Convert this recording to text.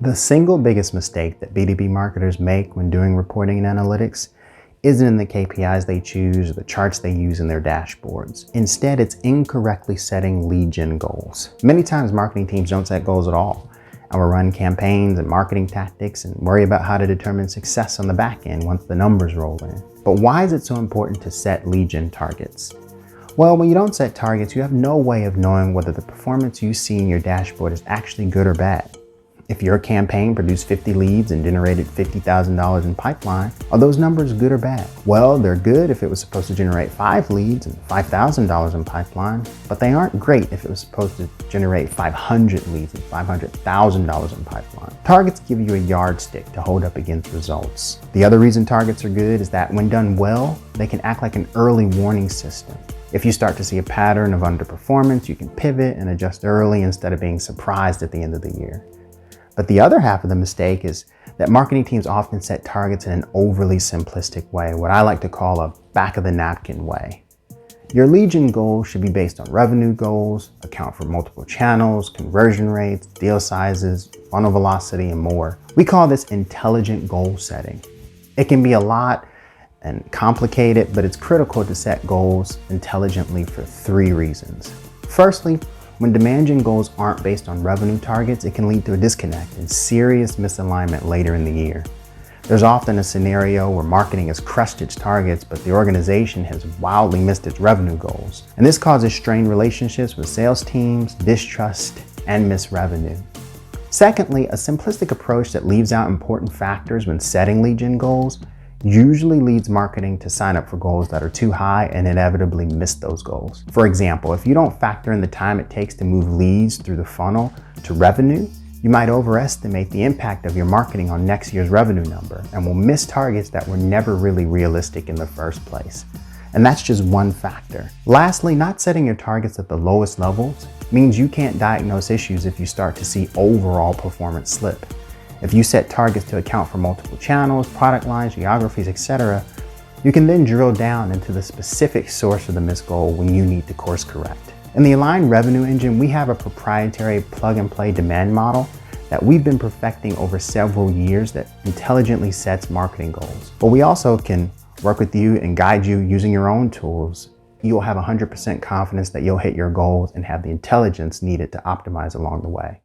The single biggest mistake that B2B marketers make when doing reporting and analytics isn't in the KPIs they choose or the charts they use in their dashboards. Instead, it's incorrectly setting lead gen goals. Many times marketing teams don't set goals at all and will run campaigns and marketing tactics and worry about how to determine success on the back end once the numbers roll in. But why is it so important to set lead gen targets? Well, when you don't set targets, you have no way of knowing whether the performance you see in your dashboard is actually good or bad. If your campaign produced 50 leads and generated $50,000 in pipeline, are those numbers good or bad? Well, they're good if it was supposed to generate 5 leads and $5,000 in pipeline, but they aren't great if it was supposed to generate 500 leads and $500,000 in pipeline. Targets give you a yardstick to hold up against results. The other reason targets are good is that when done well, they can act like an early warning system. If you start to see a pattern of underperformance, you can pivot and adjust early instead of being surprised at the end of the year. But the other half of the mistake is that marketing teams often set targets in an overly simplistic way, what I like to call a back of the napkin way. Your lead gen goals should be based on revenue goals, account for multiple channels, conversion rates, deal sizes, funnel velocity, and more. We call this intelligent goal setting. It can be a lot and complicated, but it's critical to set goals intelligently for 3 reasons. Firstly, when demand gen goals aren't based on revenue targets, it can lead to a disconnect and serious misalignment later in the year. There's often a scenario where marketing has crushed its targets, but the organization has wildly missed its revenue goals. And this causes strained relationships with sales teams, distrust, and missed revenue. Secondly, a simplistic approach that leaves out important factors when setting lead gen goals usually leads marketing to sign up for goals that are too high and inevitably miss those goals. For example, if you don't factor in the time it takes to move leads through the funnel to revenue, you might overestimate the impact of your marketing on next year's revenue number and will miss targets that were never really realistic in the first place. And that's just one factor. Lastly, not setting your targets at the lowest levels means you can't diagnose issues if you start to see overall performance slip. If you set targets to account for multiple channels, product lines, geographies, etc., you can then drill down into the specific source of the missed goal when you need to course correct. In the Aligned Revenue Engine, we have a proprietary plug-and-play demand model that we've been perfecting over several years that intelligently sets marketing goals. But we also can work with you and guide you using your own tools. You'll have 100% confidence that you'll hit your goals and have the intelligence needed to optimize along the way.